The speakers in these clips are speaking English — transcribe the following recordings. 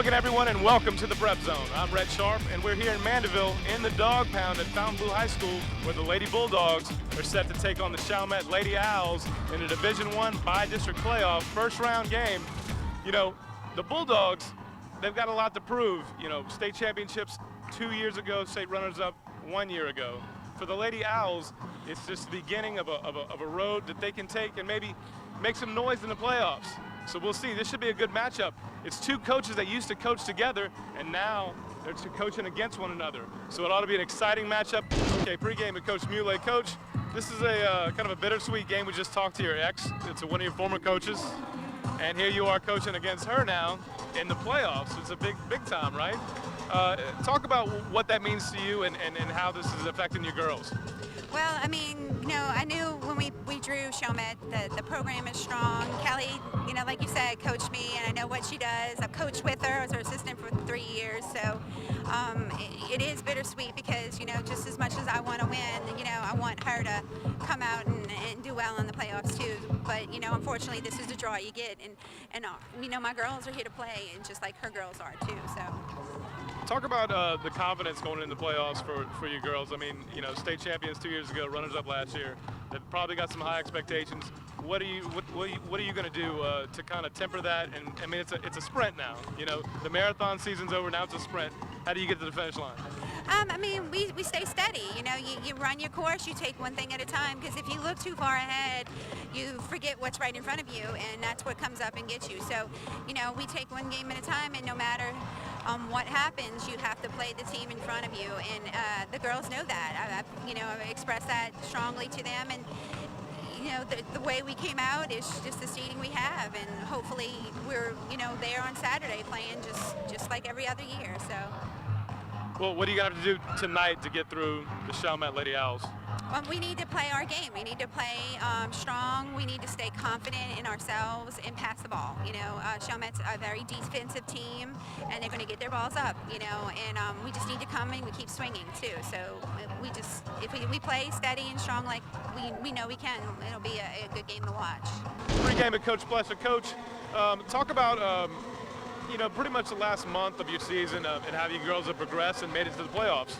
again, everyone, and welcome to the Prep Zone. I'm Red Sharp, and we're here in Mandeville in the Dog Pound at Fontainebleau High School, where the Lady Bulldogs are set to take on the Chalmette Lady Owls in a Division I bi-district playoff first-round game. You know, the Bulldogs, they've got a lot to prove. You know, state championships 2 years ago, state runners-up 1 year ago. For the Lady Owls, it's just the beginning of a road that they can take and maybe make some noise in the playoffs. So we'll see. This should be a good matchup. It's two coaches that used to coach together, and now they're coaching against one another. So it ought to be an exciting matchup. Okay, pregame with Coach Muley. Coach, this is a kind of a bittersweet game. We just talked to your ex. It's one of your former coaches. And here you are coaching against her now in the playoffs. It's a big time, right? Talk about what that means to you and how this is affecting your girls. Well, I mean, you know, I knew when we drew Chalmette that the program is strong. Kelly, you know, like you said, coached me, and I know what she does. I've coached with her. I was her assistant for 3 years. So it is bittersweet because, you know, just as much as I want to win, you know, I want her to come out and do well in the playoffs too. But, you know, unfortunately, this is the draw you get. And you know, my girls are here to play, and just like her girls are too. So. Talk about the confidence going into the playoffs for your girls. I mean, you know, state champions 2 years ago, runners-up last year. They've probably got some high expectations. What are you going to do to kind of temper that? And I mean, it's a sprint now. You know, the marathon season's over. Now it's a sprint. How do you get to the finish line? I mean, we stay steady. You know, you run your course. You take one thing at a time. Because if you look too far ahead, you forget what's right in front of you, and that's what comes up and gets you. So, you know, we take one game at a time, and no matter what happens, you have to play the team in front of you, and the girls know that. I've expressed that strongly to them, and you know, the way we came out is just the seeding we have, and hopefully we're, you know, there on Saturday playing just like every other year. So. Well, what are you gonna have to do tonight to get through the Chalmette Lady Owls? We need to play our game. We need to play strong. We need to stay confident in ourselves and pass the ball. You know, Chalmette's a very defensive team, and they're going to get their balls up. You know, and we just need to come and we keep swinging too. So if we play steady and strong like we know we can, it'll be a good game to watch. Pre-game with Coach Blesser. Coach, talk about you know, pretty much the last month of your season and how you girls have progressed and made it to the playoffs.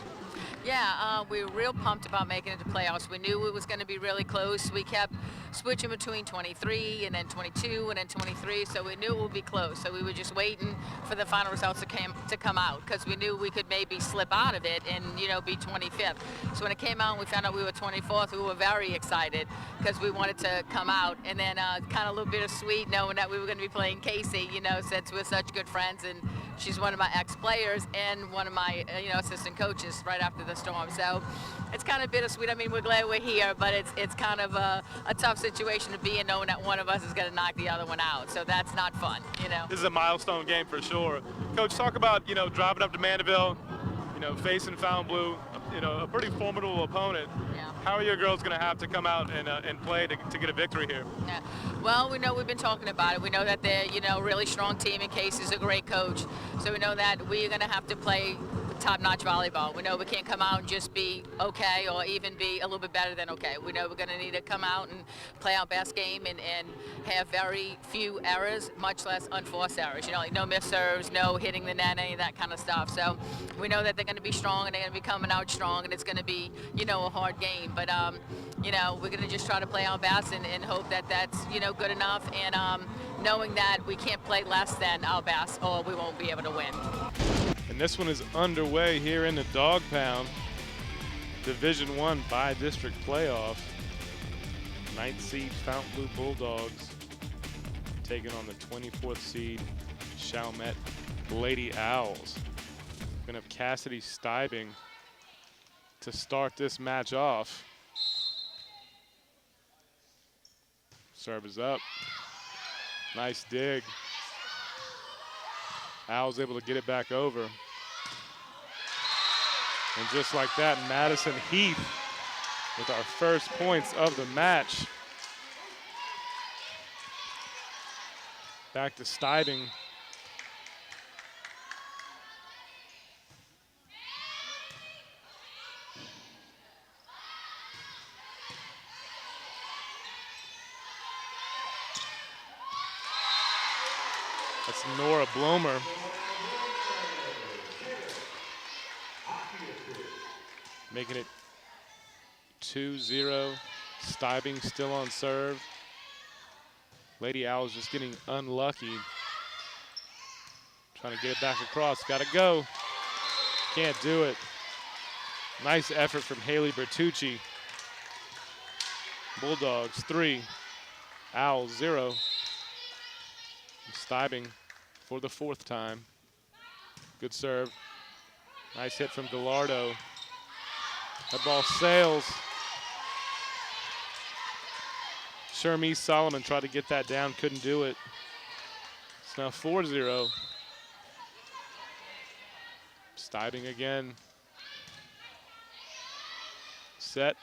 Yeah, we were real pumped about making it to playoffs. We knew it was going to be really close. We kept switching between 23 and then 22 and then 23, so we knew it would be close. So we were just waiting for the final results to come out, because we knew we could maybe slip out of it and, you know, be 25th. So when it came out and we found out we were 24th, we were very excited because we wanted to come out. And then kind of a little bittersweet knowing that we were going to be playing Casey, you know, since we're such good friends, and she's one of my ex-players and one of my, you know, assistant coaches right after the storm. So it's kind of bittersweet. I mean, we're glad we're here, but it's kind of a tough situation to be in, knowing that one of us is going to knock the other one out. So that's not fun, you know. This is a milestone game for sure. Coach, talk about, you know, driving up to Mandeville, you know, facing Fontainebleau, you know, a pretty formidable opponent. Yeah. How are your girls going to have to come out and play to get a victory here? Yeah. Well, we know we've been talking about it. We know that they're, you know, a really strong team, and Casey's a great coach. So we know that we're going to have to play top-notch volleyball. We know we can't come out and just be okay or even be a little bit better than okay. We know we're going to need to come out and play our best game and have very few errors, much less unforced errors. You know, like no missed serves, no hitting the net, any of that kind of stuff. So we know that they're going to be strong, and they're going to be coming out strong, and it's going to be, you know, a hard game. But, you know, we're going to just try to play our best and hope that that's, you know, good enough, and knowing that we can't play less than our best or we won't be able to win. And this one is underway here in the Dog Pound. Division I bi-district playoff. 9th seed Fontainebleau Bulldogs taking on the 24th seed Chalmette Lady Owls. We're gonna have Cassidy Stibing to start this match off. Serve is up. Nice dig. Owls able to get it back over. And just like that, Madison Heath with our first points of the match. Back to Stibing. That's Nora Blomer. making it 2-0. Stibing still on serve. Lady Owls just getting unlucky. Trying to get it back across. Got to go. Can't do it. Nice effort from Haley Bertucci. Bulldogs 3, Owls 0. Stibing for the 4th time. Good serve. Nice hit from Gallardo. That ball sails. Shermise Solomon tried to get that down, couldn't do it. It's now 4-0. Stibing again. Set.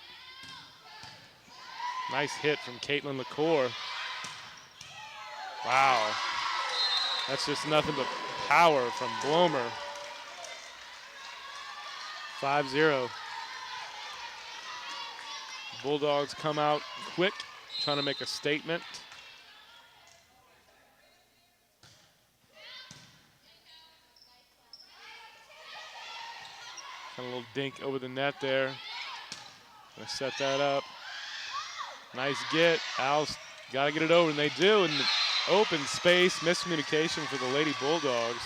Nice hit from Caitlin LaCour. Wow. That's just nothing but power from Blomer. 5-0. Bulldogs come out quick, trying to make a statement. Kind of a little dink over the net there. Gonna set that up. Nice get. Owls gotta get it over, and they do. And open space, miscommunication for the Lady Bulldogs.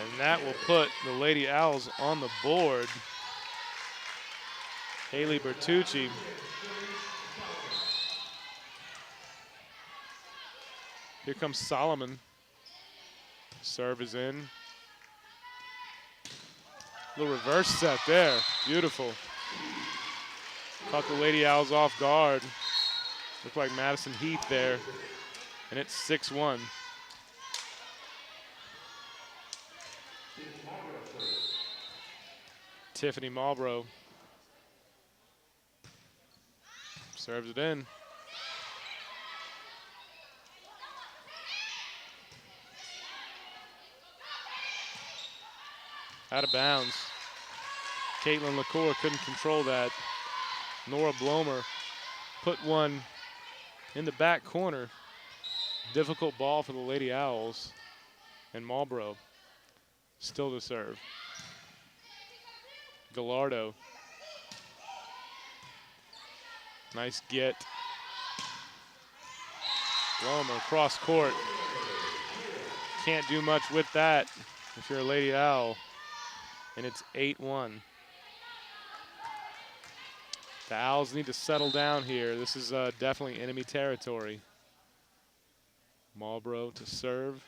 And that will put the Lady Owls on the board. Haley Bertucci. Here comes Solomon. Serve is in. Little reverse set there. Beautiful. Caught the Lady Owls off guard. Looked like Madison Heath there. And it's 6-1. Tiffany Marlborough serves it in. Out of bounds. Caitlin LaCour couldn't control that. Nora Blomer put one in the back corner. Difficult ball for the Lady Owls. And Marlborough still to serve. Gallardo. Nice get. Blomer cross court. Can't do much with that if you're a Lady Owl. And it's 8-1. The Owls need to settle down here. This is definitely enemy territory. Marlborough to serve.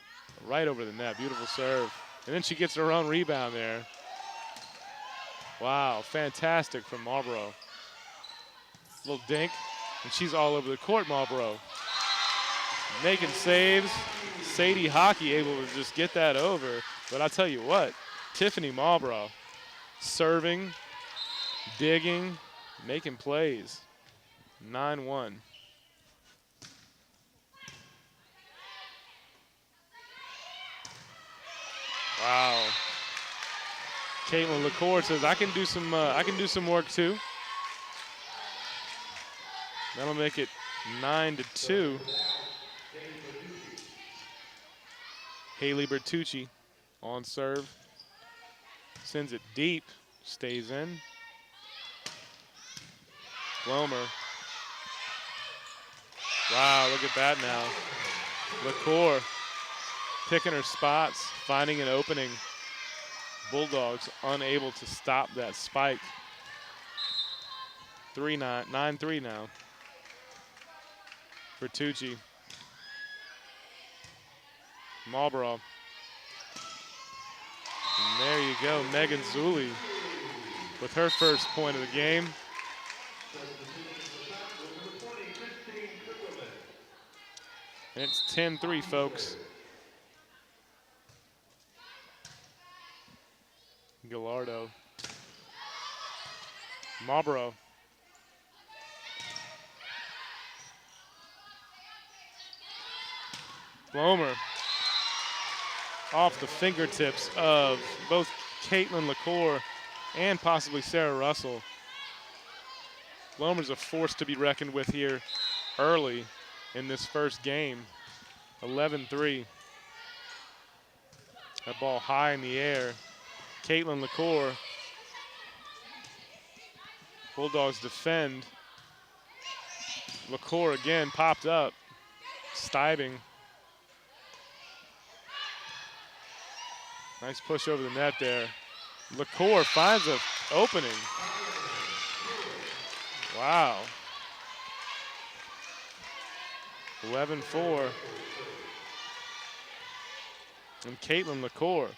Right over the net. Beautiful serve. And then she gets her own rebound there. Wow, fantastic from Marlborough. Little dink. And she's all over the court, Marlborough. Making saves. Sadie Hockey able to just get that over. But I'll tell you what, Tiffany Marlborough serving, digging, making plays. 9-1. Wow. Caitlin LaCour says, I can do some work too. That'll make it 9-2. Haley Bertucci on serve. Sends it deep, stays in. Blomer. Wow, look at that now. LaCour picking her spots, finding an opening. Bulldogs unable to stop that spike. 9-3 now. Bertucci. Marlborough. And there you go, Megan Zulli with her first point of the game. And it's 10-3, folks. Gallardo. Marlborough. Blomer. Off the fingertips of both Caitlin LaCour and possibly Sarah Russell. Blomer's a force to be reckoned with here early in this first game. 11-3. That ball high in the air. Caitlin LaCour Bulldogs defend. LaCour again popped up. Stibing. Nice push over the net there. LaCour finds an opening. Wow. 11-4. And Caitlin LaCour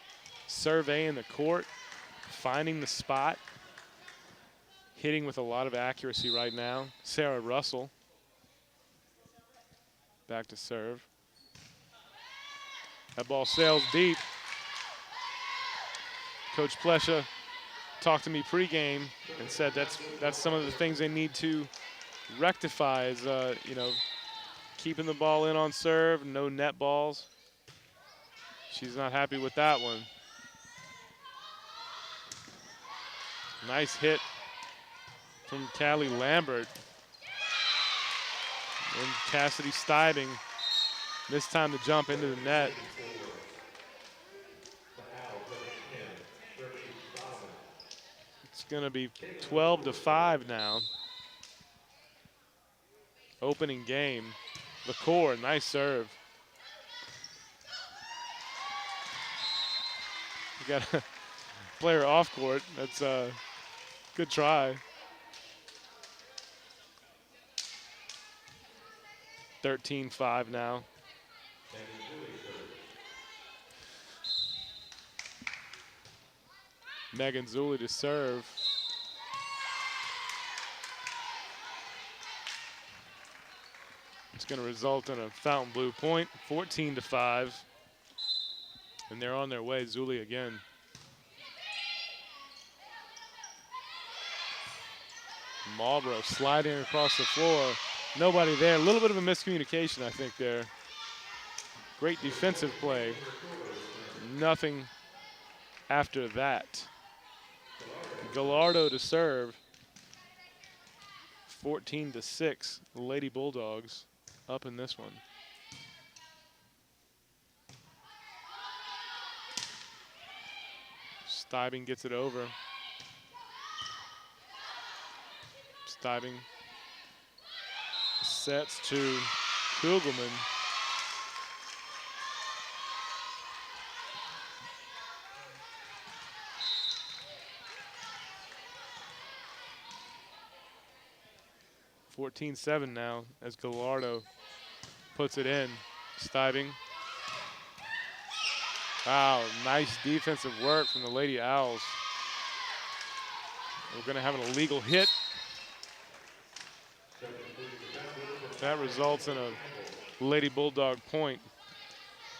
surveying the court, finding the spot, hitting with a lot of accuracy right now. Sarah Russell back to serve. That ball sails deep. Coach Plesha talked to me pregame and said that's some of the things they need to rectify is, you know, keeping the ball in on serve, no net balls. She's not happy with that one. Nice hit from Callie Lambert. And Cassidy Stibing, this time to jump into the net. It's gonna be 12-5 now. Opening game. LaCour, nice serve. You got a player off court. That's a good try. 13-5 now. Megan Zulli to serve. It's going to result in a Fontainebleau point, 14-5. And they're on their way. Zulli again. Marlborough sliding across the floor. Nobody there. A little bit of a miscommunication, I think, there. Great defensive play. Nothing after that. Gallardo to serve. 14-6. Lady Bulldogs up in this one. Stibing gets it over. Stibing sets to Kugelman. (14-7) now as Gallardo puts it in. Stibing. Wow, nice defensive work from the Lady Owls. We're going to have an illegal hit. That results in a Lady Bulldog point.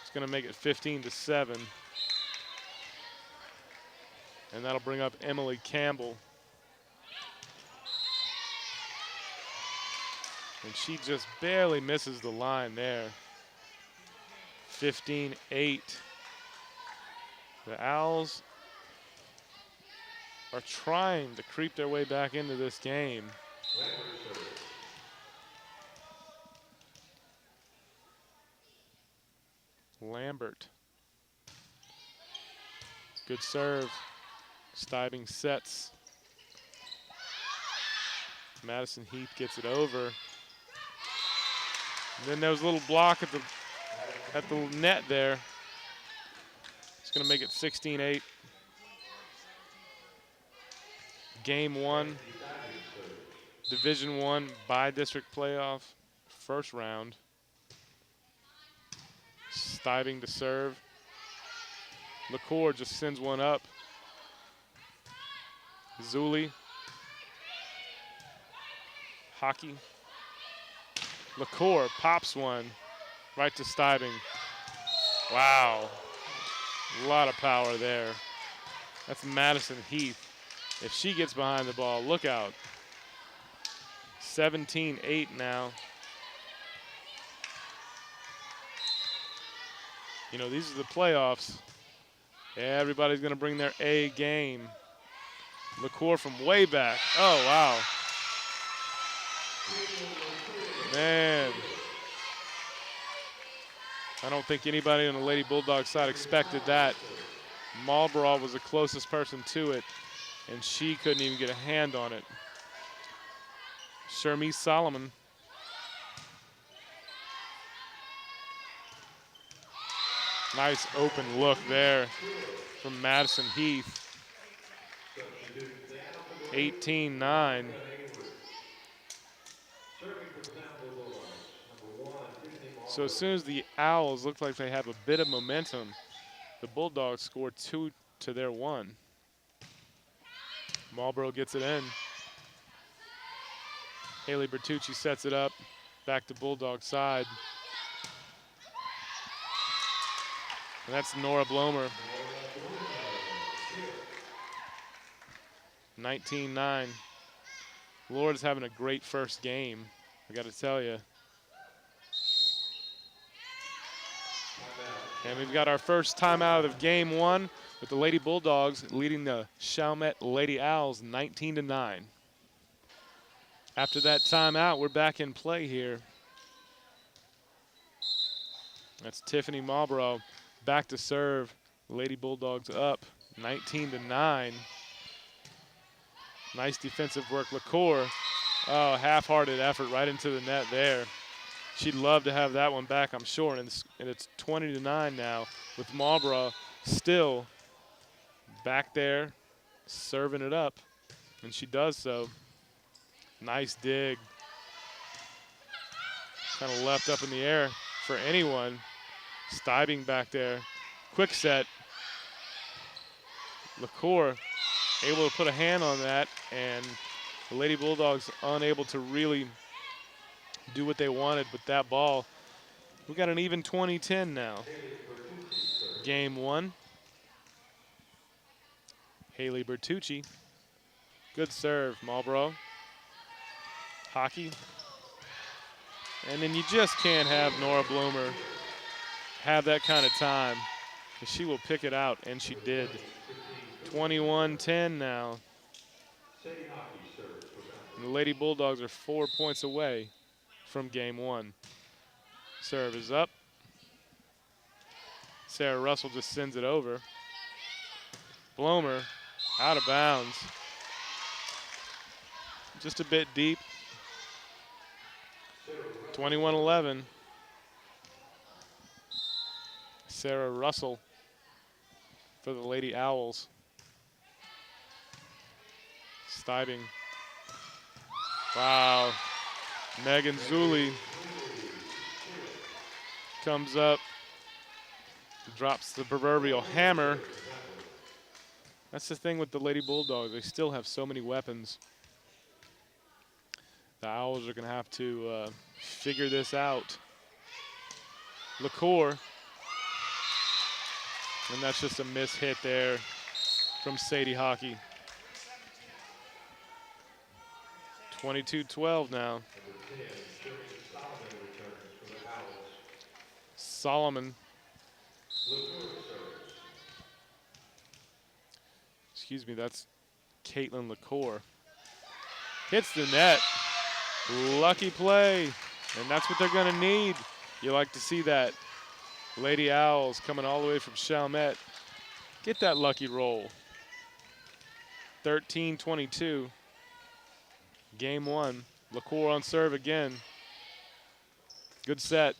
It's going to make it 15-7. And that'll bring up Emily Campbell. And she just barely misses the line there. 15-8. The Owls are trying to creep their way back into this game. Lambert. Good serve. Stibing sets. Madison Heath gets it over. And then there was a little block at the net there. It's going to make it 16-8. Game 1, Division I bi-district playoff, first round. Stibing to serve. LaCour just sends one up. Zulli. Hockey. LaCour pops one right to Stibing. Wow. A lot of power there. That's Madison Heath. If she gets behind the ball, look out. 17-8 now. You know, these are the playoffs. Everybody's going to bring their A game. LaCour from way back. Oh, wow. Man. I don't think anybody on the Lady Bulldog side expected that. Marlborough was the closest person to it, and she couldn't even get a hand on it. Shermise Solomon. Nice open look there from Madison Heath. 18-9. So as soon as the Owls look like they have a bit of momentum, the Bulldogs score 2 to their 1. Marlboro gets it in. Haley Bertucci sets it up, back to Bulldog side. And that's Nora Blomer. 19-9. Lourdes having a great first game, I got to tell you. And we've got our first timeout of game 1 with the Lady Bulldogs leading the Chalmette Lady Owls 19-9. After that timeout, we're back in play here. That's Tiffany Marlboro back to serve. Lady Bulldogs up 19-9. Nice defensive work. LaCour, oh, half-hearted effort right into the net there. She'd love to have that one back, I'm sure. And it's 20-9 now with Marlboro still back there serving it up. And she does so. Nice dig. Kind of left up in the air for anyone. Stibing back there. Quick set. LaCour able to put a hand on that, and the Lady Bulldogs unable to really do what they wanted with that ball. We got an even 20-10 now. Game 1. Haley Bertucci. Good serve, Marlboro. Hockey. And then you just can't have Nora Blomer have that kind of time, because she will pick it out, and she did. 21-10 now. And the Lady Bulldogs are 4 points away from game 1. Serve is up. Sarah Russell just sends it over. Blomer out of bounds. Just a bit deep. 21-11. Sarah Russell for the Lady Owls. Stibing. Wow. Megan Zulli comes up, drops the proverbial hammer. That's the thing with the Lady Bulldogs. They still have so many weapons. The Owls are going to have to figure this out. LaCour. And that's just a miss hit there from Sadie Hockey. 22-12 now. Solomon. Excuse me, that's Caitlin LaCour. Hits the net. Lucky play. And that's what they're going to need. You like to see that. Lady Owls coming all the way from Chalmette. Get that lucky roll. 13-22. Game 1. LaCour on serve again. Good set.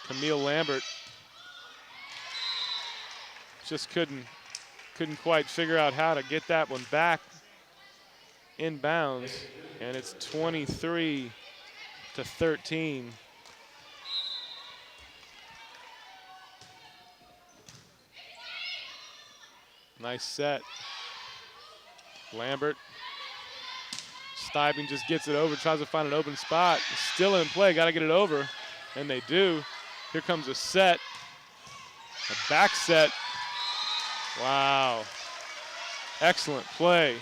Camille Lambert just couldn't quite figure out how to get that one back in bounds, and it's 23-13. Nice set. Lambert. Stibing just gets it over, tries to find an open spot. Still in play, got to get it over, and they do. Here comes a set, a back set. Wow. Excellent play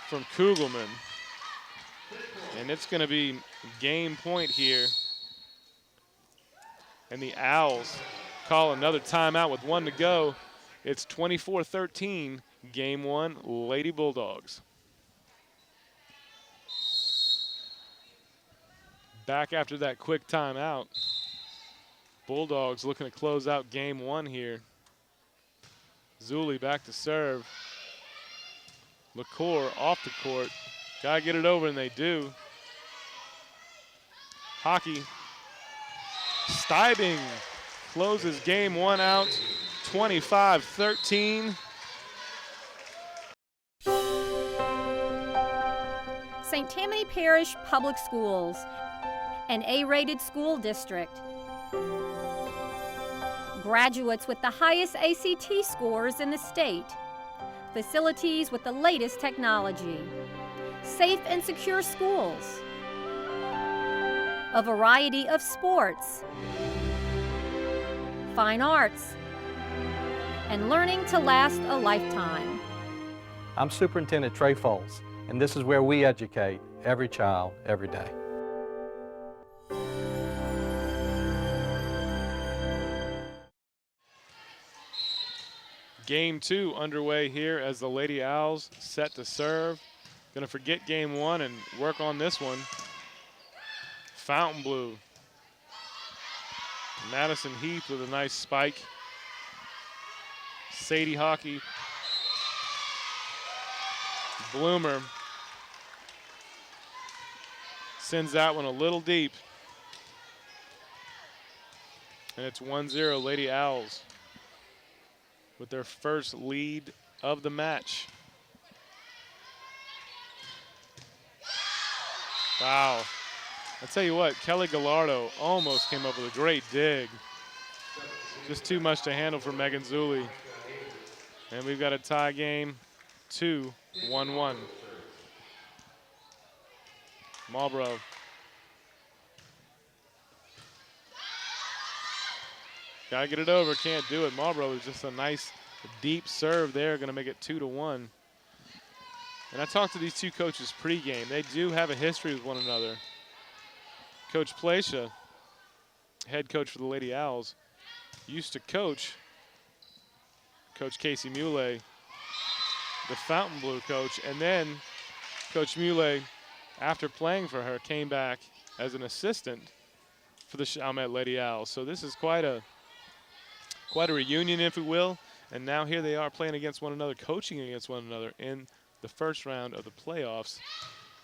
from Kugelman. And it's going to be game point here. And the Owls call another timeout with 1 to go. It's 24-13, game 1, Lady Bulldogs. Back after that quick timeout. Bulldogs looking to close out game 1 here. Zulli back to serve. LaCour off the court. Gotta get it over, and they do. Hockey. Steibing closes game one out, 25-13. St. Tammany Parish Public Schools, an A-rated school district. Graduates with the highest ACT scores in the state. Facilities with the latest technology. Safe and secure schools. A variety of sports. Fine arts. And learning to last a lifetime. I'm Superintendent Trey Foles, and this is where we educate every child, every day. Game two underway here as the Lady Owls set to serve. Gonna forget game one and work on this one. Fontainebleau. Madison Heath with a nice spike. Sadie Hockey. Bloomer sends that one a little deep. And it's 1-0 Lady Owls with their first lead of the match. Wow. I tell you what, Kelly Gallardo almost came up with a great dig. Just too much to handle for Megan Zulli. And we've got a tie game, 1-1. Marlboro. Gotta get it over, can't do it. Marlboro is just a nice deep serve there, gonna make it 2-1. And I talked to these two coaches pregame. They do have a history with one another. Coach Placia, head coach for the Lady Owls, used to coach Coach Casey Muley, the Fontainebleau coach, and then Coach Muley, after playing for her, came back as an assistant for the Chalmette Lady Owls. So this is quite a reunion, if you will. And now here they are playing against one another, coaching against one another in the first round of the playoffs.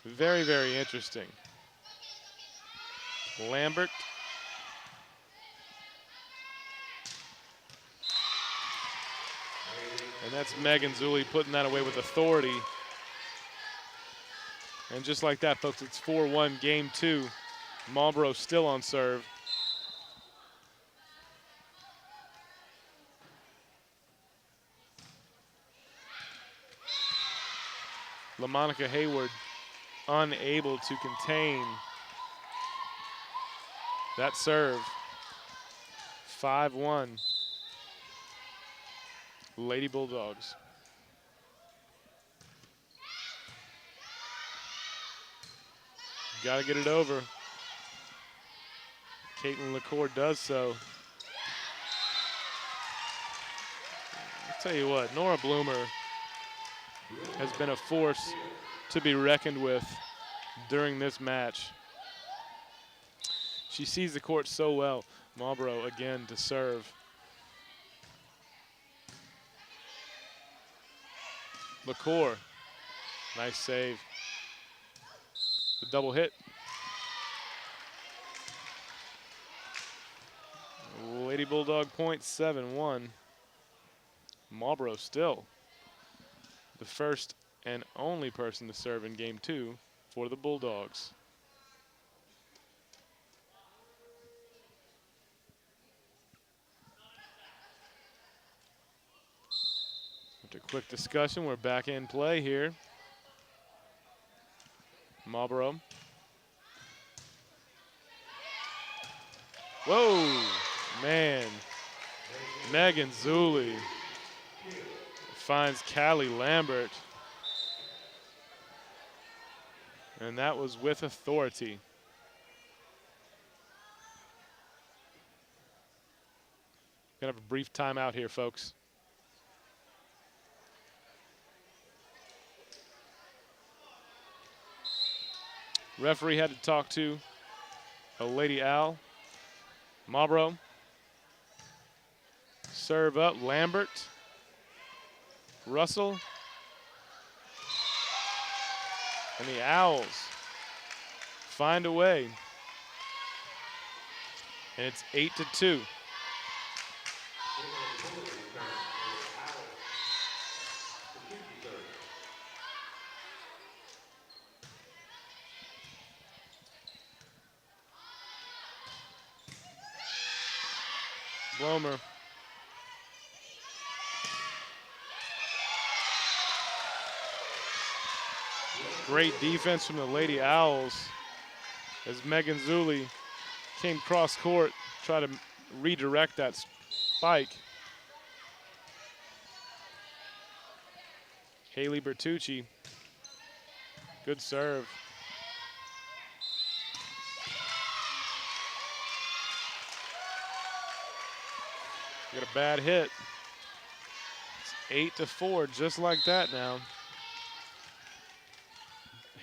Very, very interesting. Lambert. And that's Megan Zulli putting that away with authority. And just like that, folks, it's 4-1 game two. Marlboro still on serve. LaMonica Hayward unable to contain that serve. 5-1. Lady Bulldogs. Got to get it over. Caitlin LaCour does so. I'll tell you what, Nora Bloomer has been a force to be reckoned with during this match. She sees the court so well. Marlboro again to serve. LaCour, nice save. The double hit. Lady Bulldog point, 7-1. Marlboro still the first and only person to serve in game two for the Bulldogs. After a quick discussion, we're back in play here. Marlboro. Whoa, man. Megan Zulli finds Callie Lambert. And that was with authority. Gonna have a brief timeout here, folks. Referee had to talk to a Lady Owl. Marlboro. Serve up, Lambert. Russell. And the Owls find a way. And it's 8-2. Blomer. Great defense from the Lady Owls as Megan Zulli came cross court, try to redirect that spike. Haley Bertucci, good serve. Got a bad hit. It's 8-4, just like that now.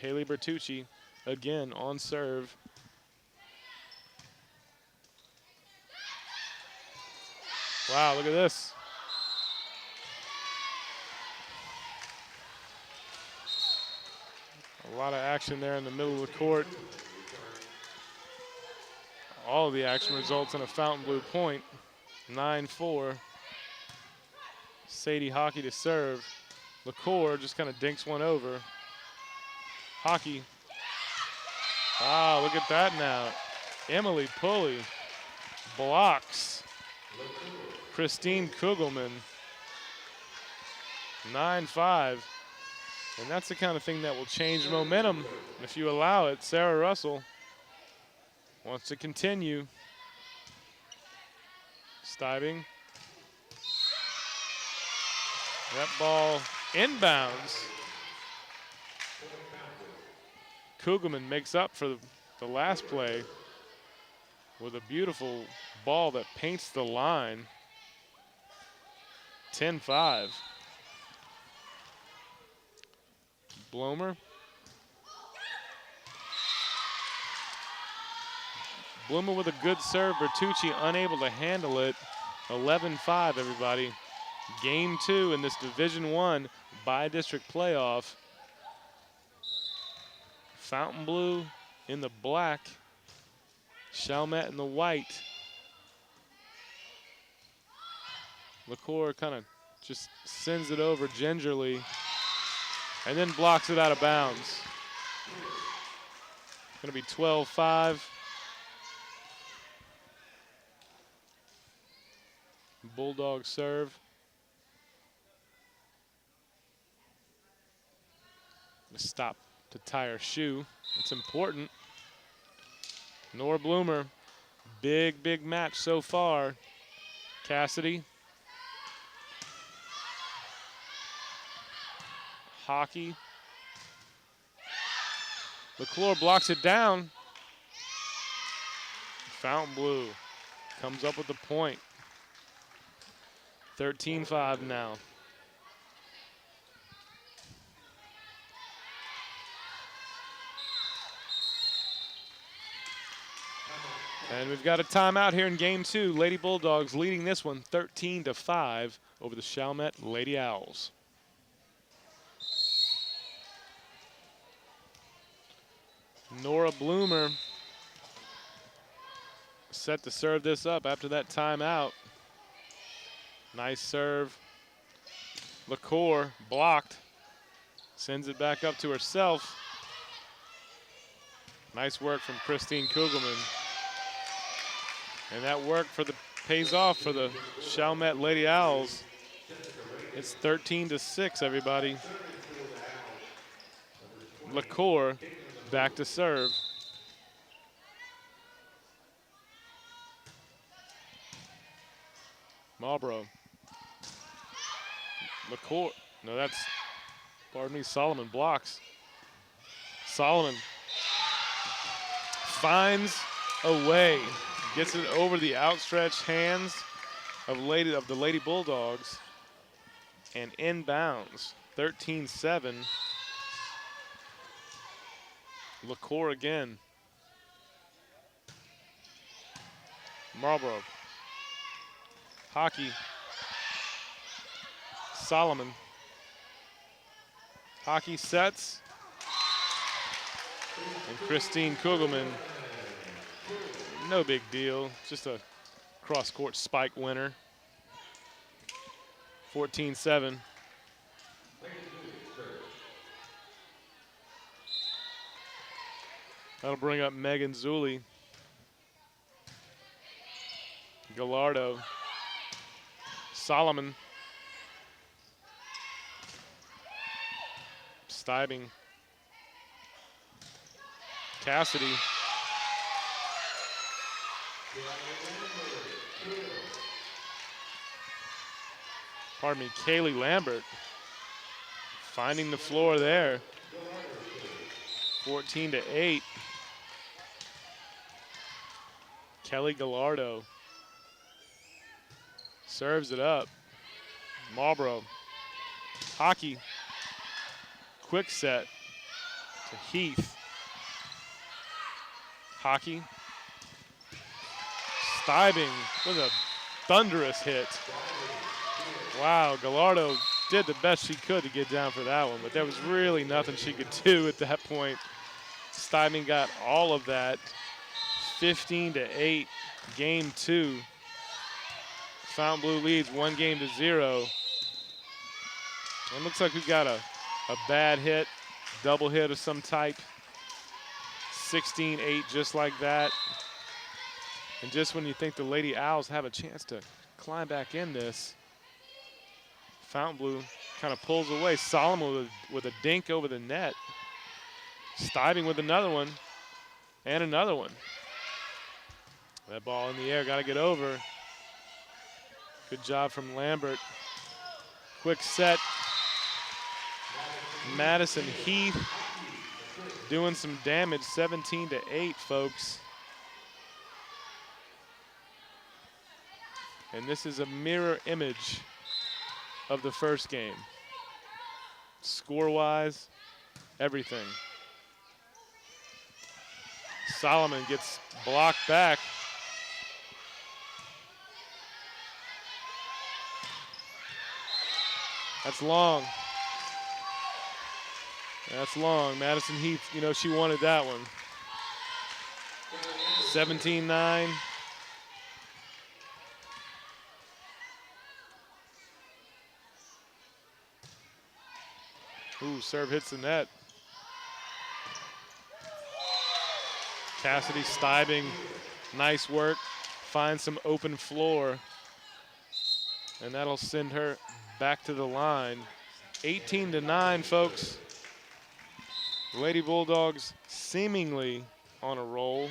Haley Bertucci again on serve. Wow, look at this. A lot of action there in the middle of the court. All of the action results in a Fontainebleau point. 9-4. Sadie Hockey to serve. LaCour just kind of dinks one over. Hockey. Ah, look at that now. Emily Pulley blocks Christine Kugelman. 9-5. And that's the kind of thing that will change momentum if you allow it. Sarah Russell wants to continue. Stiving. That ball inbounds. Kugelman makes up for the last play with a beautiful ball that paints the line. 10-5. Blomer. Blomer with a good serve. Bertucci unable to handle it. 11-5, everybody. Game 2 in this Division I bi-district playoff. Fontainebleau in the black. Chalmette in the white. LaCour kind of just sends it over gingerly and then blocks it out of bounds. Gonna be 12-5. Bulldog serve. Stop to tie her shoe. It's important. Nora Bloomer, big match so far. Cassidy. Hockey. LaCour blocks it down. Fontainebleau comes up with the point. 13-5 now. And we've got a timeout here in game 2. Lady Bulldogs leading this one 13-5 over the Chalmette Lady Owls. Nora Bloomer set to serve this up after that timeout. Nice serve. LaCour blocked. Sends it back up to herself. Nice work from Christine Kugelman. And that work pays off for the Chalmette Lady Owls. It's 13-6, everybody. LaCour back to serve. Marlboro. LaCour. No, that's, pardon me, Solomon blocks. Solomon finds a way. Gets it over the outstretched hands of the Lady Bulldogs and inbounds. 13-7. LaCour again. Marlboro. Hockey. Solomon. Hockey sets. And Christine Kugelman, no big deal, just a cross-court spike winner. 14-7. That'll bring up Megan Zulli. Gallardo. Solomon. Stibing. Cassidy. Pardon me, Kaylee Lambert finding the floor there. 14-8. Kelly Gallardo serves it up. Marlboro. Hockey. Quick set to Heath. Hockey. Stibing with a thunderous hit. Wow, Gallardo did the best she could to get down for that one, but there was really nothing she could do at that point. Stibing got all of that. 15-8, game 2. Fontainebleau leads 1-0. It looks like we got a bad hit, double hit of some type. 16-8, just like that. And just when you think the Lady Owls have a chance to climb back in this, Fontainebleau kind of pulls away. Solomon with a dink over the net. Stibing with another one, and another one. That ball in the air, got to get over. Good job from Lambert. Quick set. Madison Heath doing some damage, 17-8, folks. And this is a mirror image of the first game. Score-wise, everything. Solomon gets blocked back. That's long. That's long. Madison Heath, you know, she wanted that one. 17-9. Ooh, serve hits the net. Cassidy Stibing, nice work. Finds some open floor. And that'll send her back to the line. 18-9, folks. Lady Bulldogs seemingly on a roll.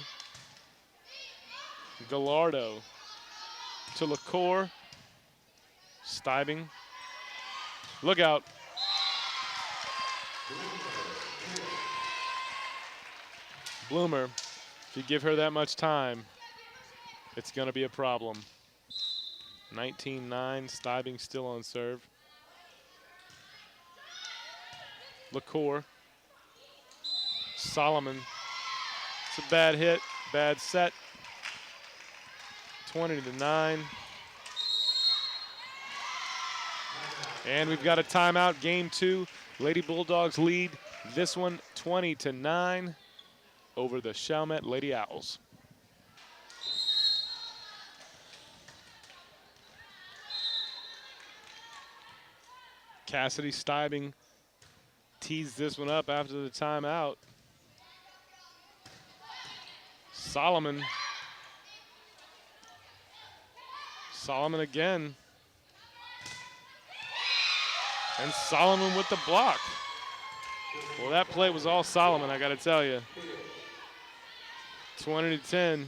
Gallardo to LaCour. Stibing. Look out. Bloomer, if you give her that much time, it's going to be a problem. 19-9, Stibing still on serve. LaCour. Solomon. It's a bad hit, bad set. 20-9. And we've got a timeout, game 2. Lady Bulldogs lead this one 20-9 over the Chalmette Lady Owls. Cassidy Stibing teased this one up after the timeout. Solomon. Solomon again. And Solomon with the block. Well, that play was all Solomon, I got to tell you. 20-10.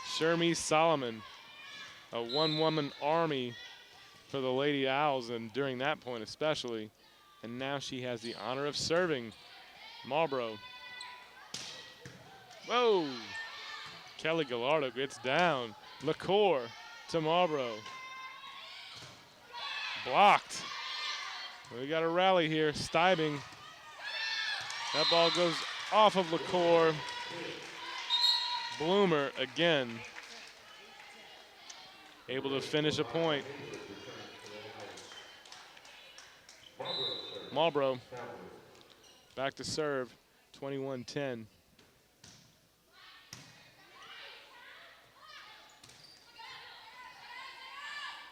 Shermie Solomon, a one-woman army for the Lady Owls, and during that point especially. And now she has the honor of serving. Marlboro. Whoa! Kelly Gallardo gets down. LaCour to Marlboro. Blocked. We got a rally here. Stibing. That ball goes off of LaCour. Bloomer again. Able to finish a point. Marlboro back to serve, 21-10.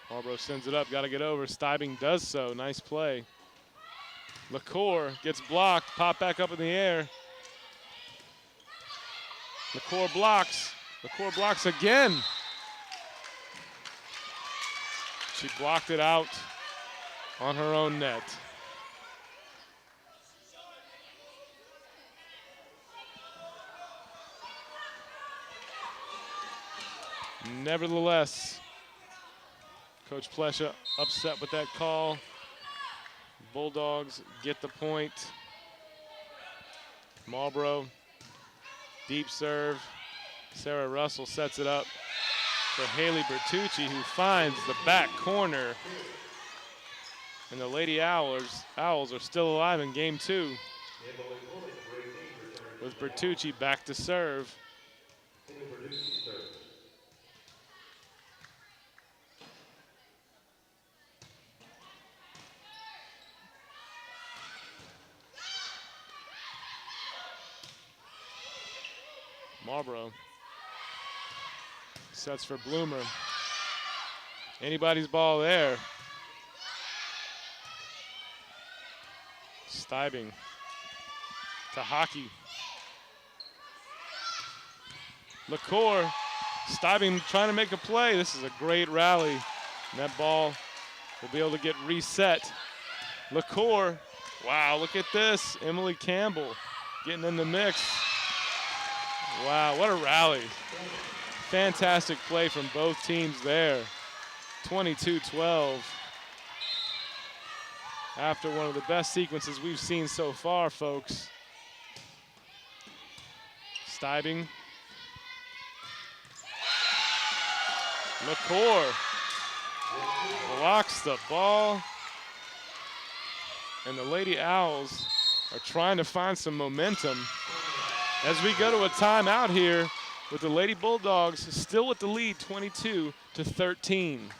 Marlboro sends it up, got to get over. Steibing does so, nice play. LaCour gets blocked, pop back up in the air. LaCour blocks. LaCour blocks again. She blocked it out on her own net. Nevertheless, Coach Plesha upset with that call. Bulldogs get the point. Marlboro, deep serve. Sarah Russell sets it up for Haley Bertucci, who finds the back corner. And the Lady Owls are still alive in game 2. With Bertucci back to serve. Marlboro sets for Bloomer. Anybody's ball there. Steibing to Hockey. LaCour, Steibing trying to make a play. This is a great rally. And that ball will be able to get reset. LaCour, wow, look at this. Emily Campbell getting in the mix. Wow, what a rally. Fantastic play from both teams there. 22-12. After one of the best sequences we've seen so far, folks. Steibing. LaCour blocks the ball. And the Lady Owls are trying to find some momentum as we go to a timeout here with the Lady Bulldogs still with the lead, 22-13.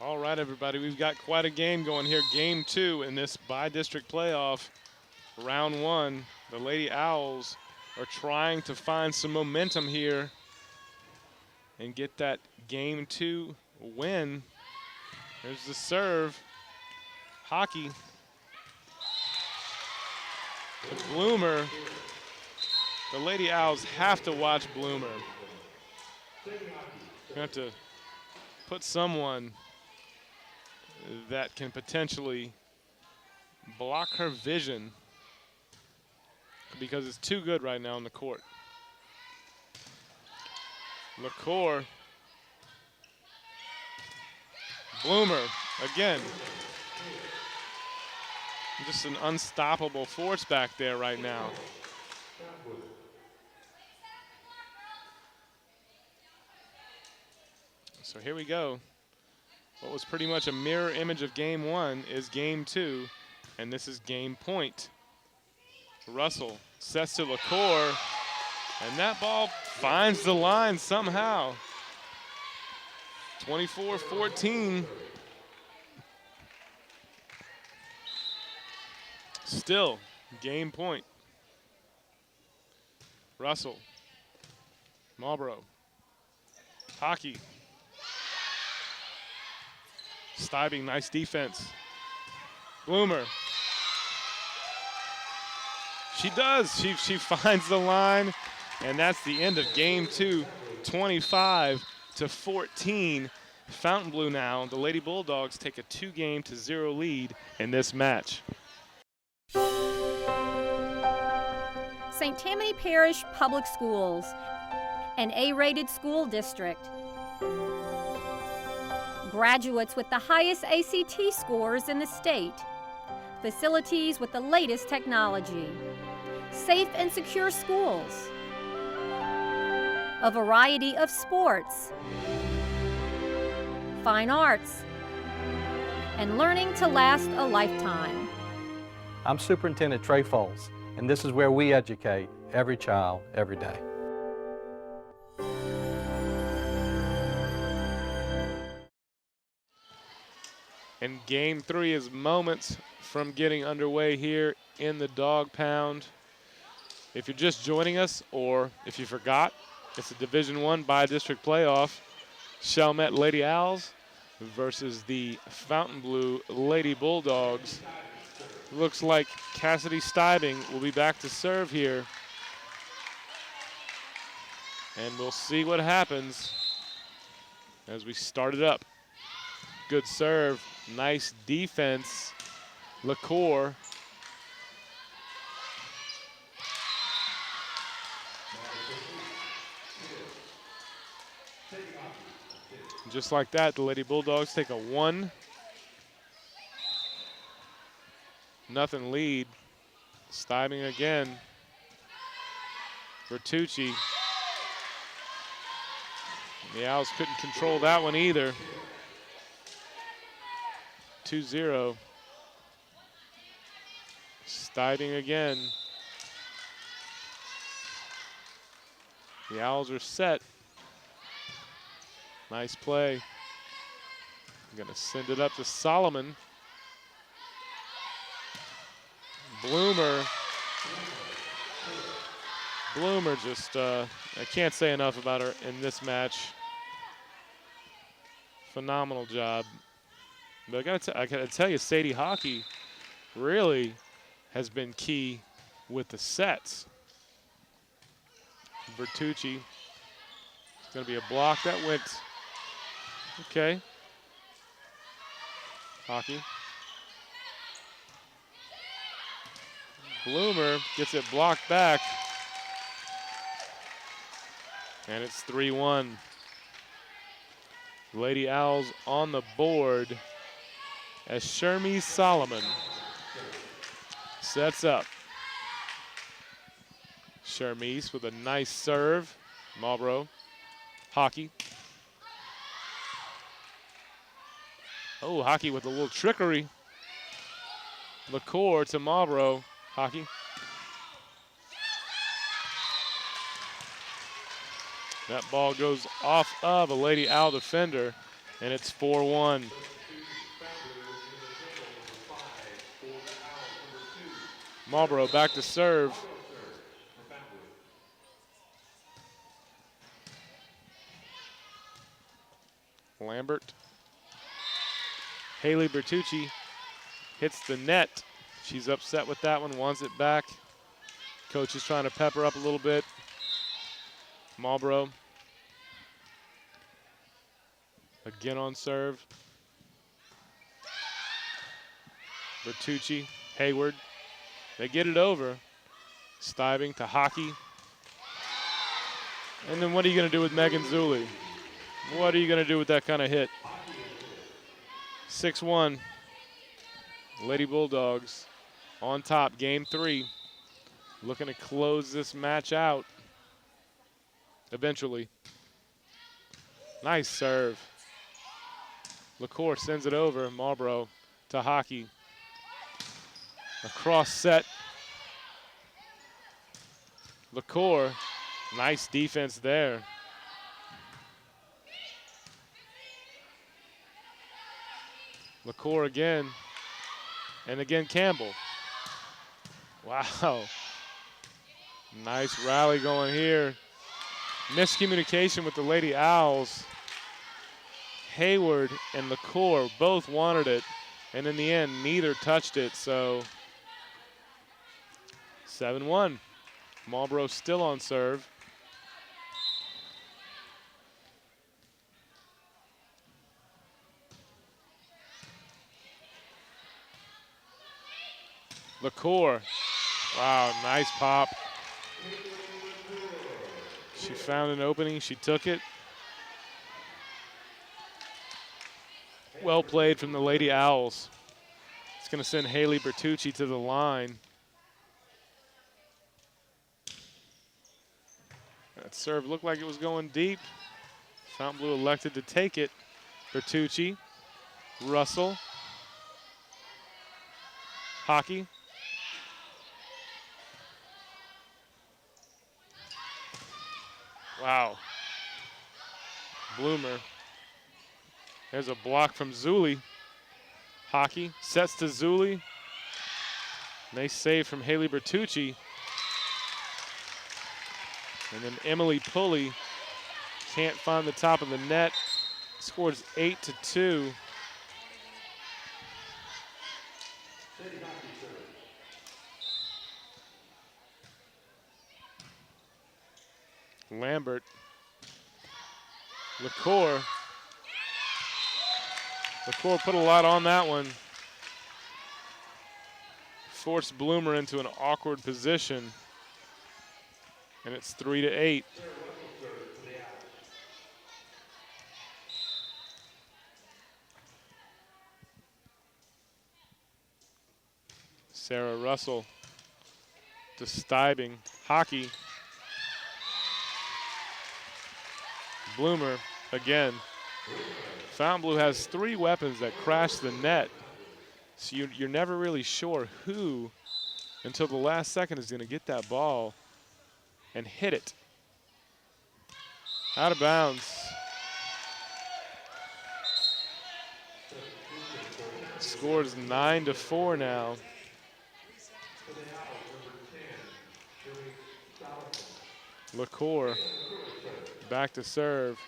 All right, everybody, we've got quite a game going here. Game 2 in this bi-district playoff. Round 1, the Lady Owls are trying to find some momentum here and get that game 2 win. There's the serve. Hockey to Bloomer. The Lady Owls have to watch Bloomer. You have to put someone that can potentially block her vision because it's too good right now on the court. LaCour. Bloomer again. Just an unstoppable force back there right now. So here we go. What was pretty much a mirror image of game 1 is game 2, and this is game point. Russell sets to LaCour, and that ball finds the line somehow. 24-14. Still, game point. Russell. Marlboro. Hockey. Steibing, nice defense. Bloomer. She does. She finds the line, and that's the end of game 2, 25-14. Fontainebleau now. The Lady Bulldogs take a 2-0 lead in this match. St. Tammany Parish Public Schools, an A-rated school district. Graduates with the highest ACT scores in the state. Facilities with the latest technology. Safe and secure schools. A variety of sports. Fine arts. And learning to last a lifetime. I'm Superintendent Trey Foles, and this is where we educate every child, every day. And game 3 is moments from getting underway here in the dog pound. If you're just joining us, or if you forgot, it's a Division I bi-district playoff. Chalmette Lady Owls versus the Fontainebleau Lady Bulldogs. Looks like Cassidy Stibing will be back to serve here. And we'll see what happens as we start it up. Good serve, nice defense. LaCour. Just like that, the Lady Bulldogs take a 1-0 lead. Stibing again. Bertucci. The Owls couldn't control that one either. 2-0. Stibing again. The Owls are set. Nice play. I'm gonna send it up to Solomon. Bloomer just, I can't say enough about her in this match. Phenomenal job. But I gotta tell you, Sadie Hockey really has been key with the sets. Bertucci. It's gonna be a block that went, okay. Hockey. Bloomer gets it blocked back. And it's 3-1. Lady Owls on the board as Shermie Solomon sets up. Shermise with a nice serve. Marlboro. Hockey. Oh, Hockey with a little trickery. LaCour to Marlboro. Hockey. That ball goes off of a Lady Owl defender, and it's 4-1. Marlboro back to serve. Lambert. Haley Bertucci hits the net. She's upset with that one, wants it back. Coach is trying to pepper up a little bit. Marlboro. Again on serve. Bertucci, Hayward. They get it over. Stibing to Hockey. And then what are you going to do with Megan Zuli? What are you going to do with that kind of hit? 6-1. Lady Bulldogs on top, game 3. Looking to close this match out eventually. Nice serve. LaCour sends it over. Marlboro to Hockey. A cross set. LaCour, nice defense there. LaCour again. And again Campbell. Wow. Nice rally going here. Miscommunication with the Lady Owls. Hayward and LaCour both wanted it, and in the end, neither touched it, so 7-1. Marlboro still on serve. LaCour. Wow, nice pop. She found an opening, she took it. Well played from the Lady Owls. It's going to send Haley Bertucci to the line. That serve looked like it was going deep. Fontainebleau elected to take it. Bertucci, Russell, Hockey. Wow. Bloomer. There's a block from Zuli. Hockey sets to Zuli. Nice save from Haley Bertucci. And then Emily Pulley can't find the top of the net. Scores 8-2. Lambert. LaCour. LaCour put a lot on that one. Forced Bloomer into an awkward position. And it's 3-8. Sarah Russell to Steibing. Hockey. Bloomer again. Fontainebleau has 3 weapons that crash the net. So you're never really sure who, until the last second, is going to get that ball and hit it. Out of bounds. Scores 9-4 now. LaCour back to serve.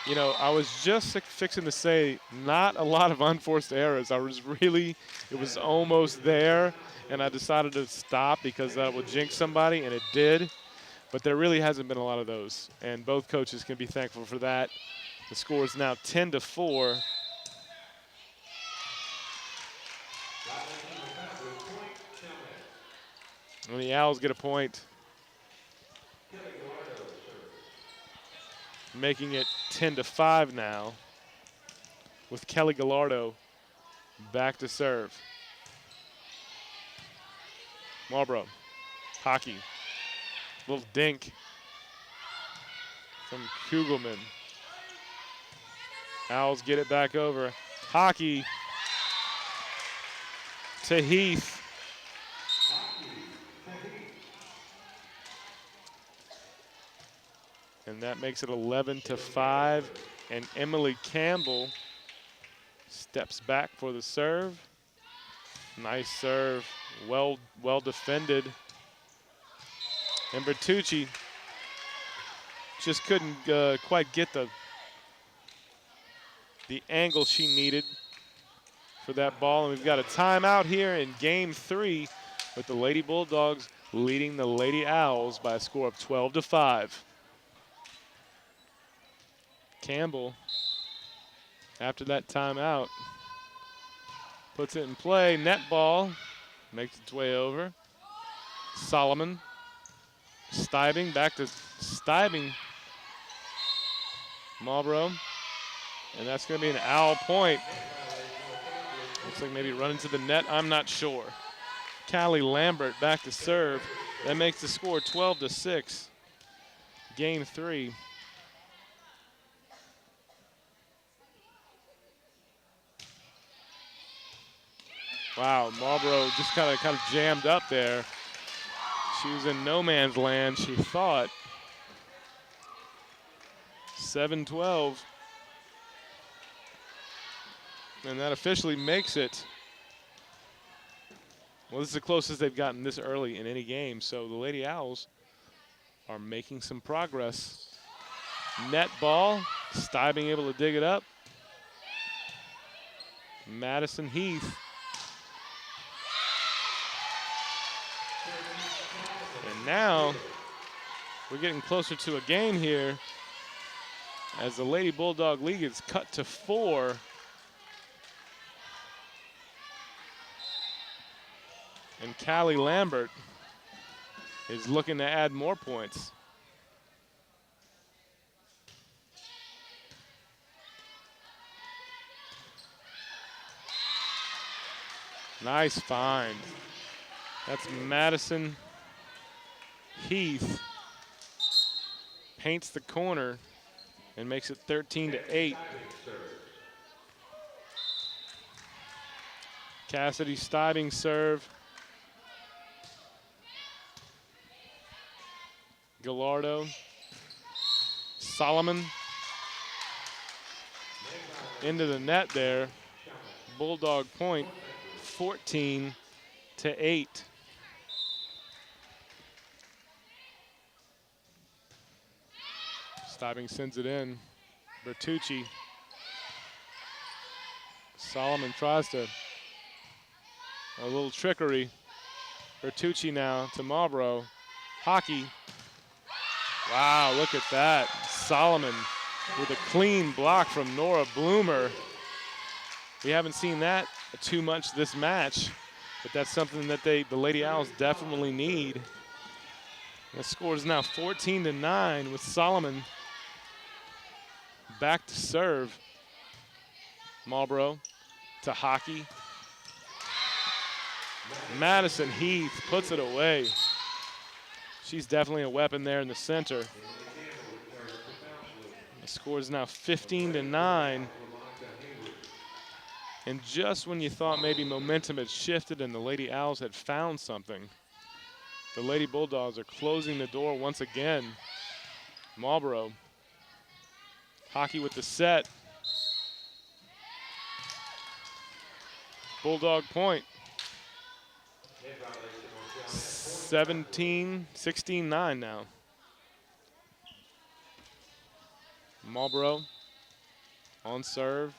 You know, I was just fixing to say not a lot of unforced errors. It was almost there, and I decided to stop because that would jinx somebody, and it did. But there really hasn't been a lot of those, and both coaches can be thankful for that. The score is now 10-4. And the Owls get a point, making it 10-5 now, with Kelly Gallardo back to serve. Marlboro, hockey, little dink from Kugelman. Owls get it back over. Hockey to Heath. And that makes it 11-5. And Emily Campbell steps back for the serve. Nice serve, well defended. And Bertucci just couldn't quite get the angle she needed for that ball. And we've got a timeout here in game 3 with the Lady Bulldogs leading the Lady Owls by a score of 12-5. Campbell, after that timeout, puts it in play. Net ball makes its way over. Solomon, Steibing, back to Steibing. Marlboro, and that's going to be an Owl point. Looks like maybe run into the net, I'm not sure. Callie Lambert back to serve. That makes the score 12-6. Game 3. Wow, Marlboro just kind of jammed up there. She was in no man's land, she thought. 7-12. And that officially makes it. Well, this is the closest they've gotten this early in any game, so the Lady Owls are making some progress. Net ball, Steibing able to dig it up. Madison Heath. And now we're getting closer to a game here as the Lady Bulldog League is cut to 4. And Callie Lambert is looking to add more points. Nice find. That's Madison Heath. Paints the corner and makes it 13-8. Cassidy Steibing serve. Gallardo. Solomon. Into the net there. Bulldog point, 14-8. Steibing sends it in. Bertucci. Solomon tries to a little trickery. Bertucci now to Marlboro. Hockey. Wow, look at that. Solomon with a clean block from Nora Bloomer. We haven't seen that too much this match, but that's something that the Lady Owls definitely need. The score is now 14-9 with Solomon back to serve. Marlboro to Hockey. Madison Heath puts it away. She's definitely a weapon there in the center. The score is now 15-9. And just when you thought maybe momentum had shifted and the Lady Owls had found something, the Lady Bulldogs are closing the door once again. Marlboro. Hockey with the set. Bulldog point. 16-9 now. Marlboro on serve.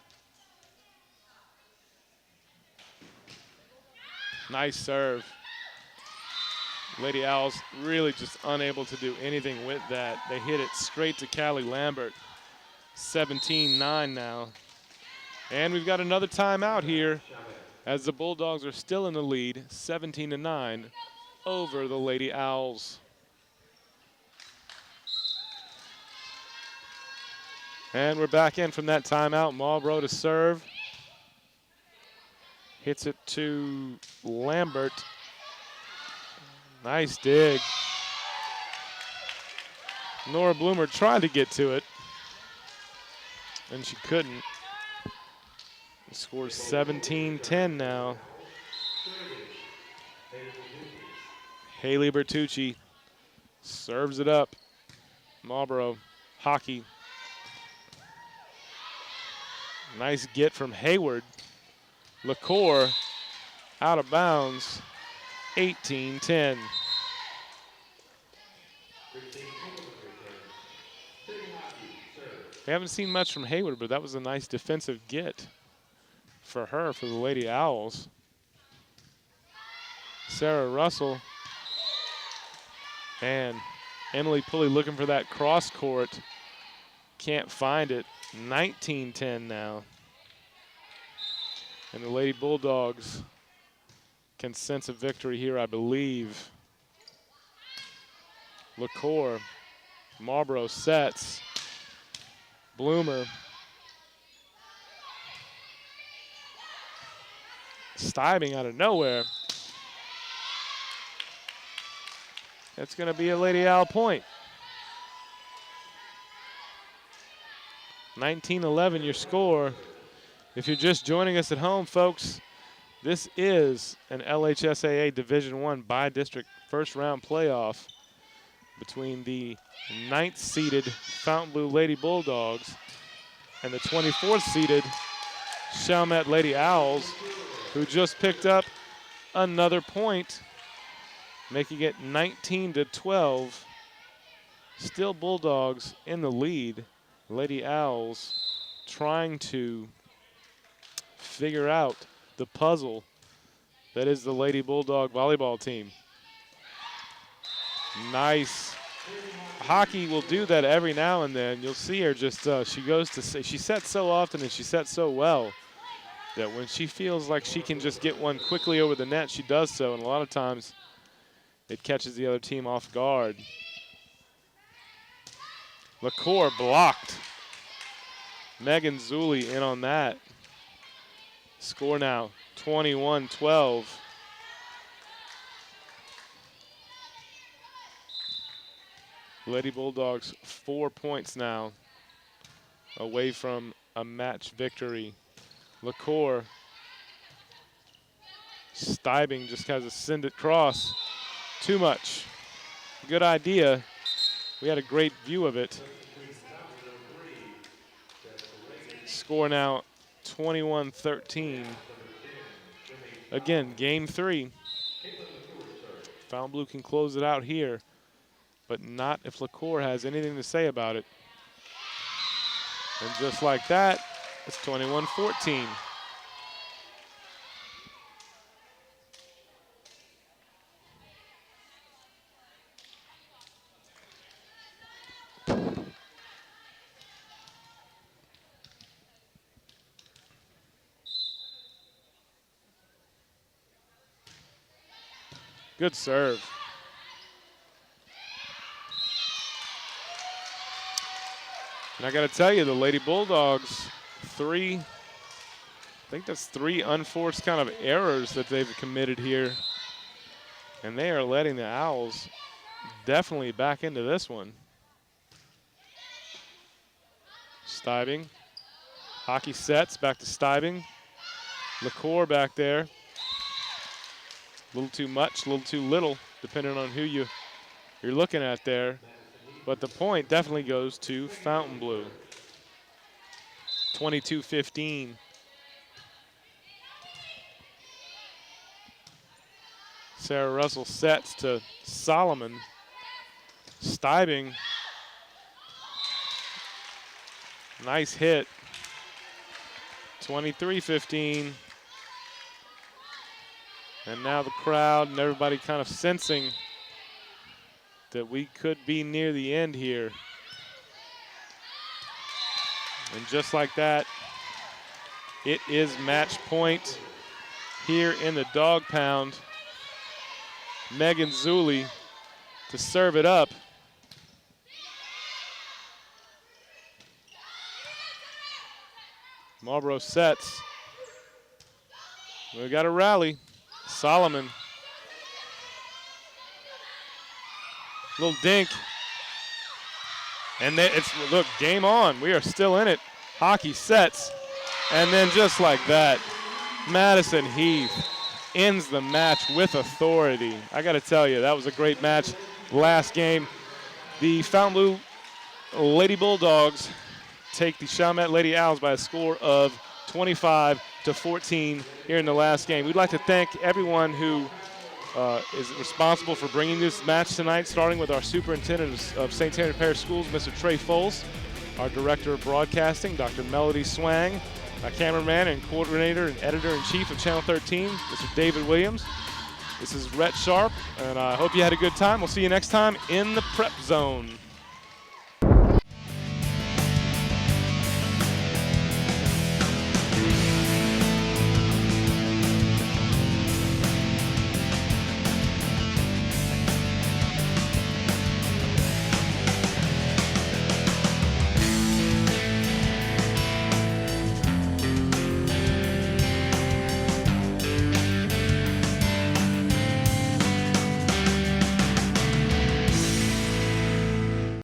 Nice serve. Lady Owls really just unable to do anything with that. They hit it straight to Callie Lambert. 17-9 now. And we've got another timeout here as the Bulldogs are still in the lead, 17-9 over the Lady Owls. And we're back in from that timeout. Marlboro to serve. Hits it to Lambert. Nice dig. Nora Bloomer tried to get to it, and she couldn't. The score's 17-10 now. Haley Bertucci serves it up. Marlboro, Hockey. Nice get from Hayward. LaCour out of bounds, 18-10. We haven't seen much from Hayward, but that was a nice defensive get for her, for the Lady Owls. Sarah Russell and Emily Pulley looking for that cross court. Can't find it. 19-10 now. And the Lady Bulldogs can sense a victory here, I believe. LaCour, Marlboro sets. Bloomer. Steibing out of nowhere. It's going to be a Lady Owl point. 19-11 your score. If you're just joining us at home, folks, this is an LHSAA Division I bi-district first-round playoff between the 9th-seeded Fontainebleau Lady Bulldogs and the 24th-seeded Chalmette Lady Owls, who just picked up another point, making it 19-12. Still Bulldogs in the lead. Lady Owls trying to figure out the puzzle that is the Lady Bulldog volleyball team. Nice. Hockey will do that every now and then. You'll see her just, she goes to say, she sets so often and she sets so well that when she feels like she can just get one quickly over the net, she does so, and a lot of times it catches the other team off guard. LaCour blocked. Megan Zulli in on that. Score now, 21-12. Lady Bulldogs 4 points now away from a match victory. LaCour. Steibing just has to send it cross. Too much. Good idea. We had a great view of it. Score now 21-13. again, game 3. Fontainebleau can close it out here, but not if LaCour has anything to say about it. And just like that, it's 21-14. Good serve. And I got to tell you, the Lady Bulldogs, I think that's 3 unforced kind of errors that they've committed here. And they are letting the Owls definitely back into this one. Stiving. Hockey sets, back to Stiving. LaCour back there. A little too much, a little too little, depending on who you're looking at there. But the point definitely goes to Fontainebleau. 22-15. Sarah Russell sets to Solomon. Stiving. Nice hit. 23-15. And now the crowd and everybody kind of sensing that we could be near the end here. And just like that, it is match point here in the dog pound. Megan Zulli to serve it up. Marlboro sets. We got a rally. Solomon. Little dink. And then look, game on. We are still in it. Hockey sets. And then just like that, Madison Heath ends the match with authority. I got to tell you, that was a great match. Last game, the Fontainebleau Lady Bulldogs take the Chalmette Lady Owls by a score of 25-14 here in the last game. We'd like to thank everyone who is responsible for bringing this match tonight, starting with our superintendent of St. Tammany Parish Schools, Mr. Trey Foles, our director of broadcasting, Dr. Melody Swang, our cameraman and coordinator and editor-in-chief of Channel 13, Mr. David Williams. This is Rhett Sharp, and I hope you had a good time. We'll see you next time in the Prep Zone.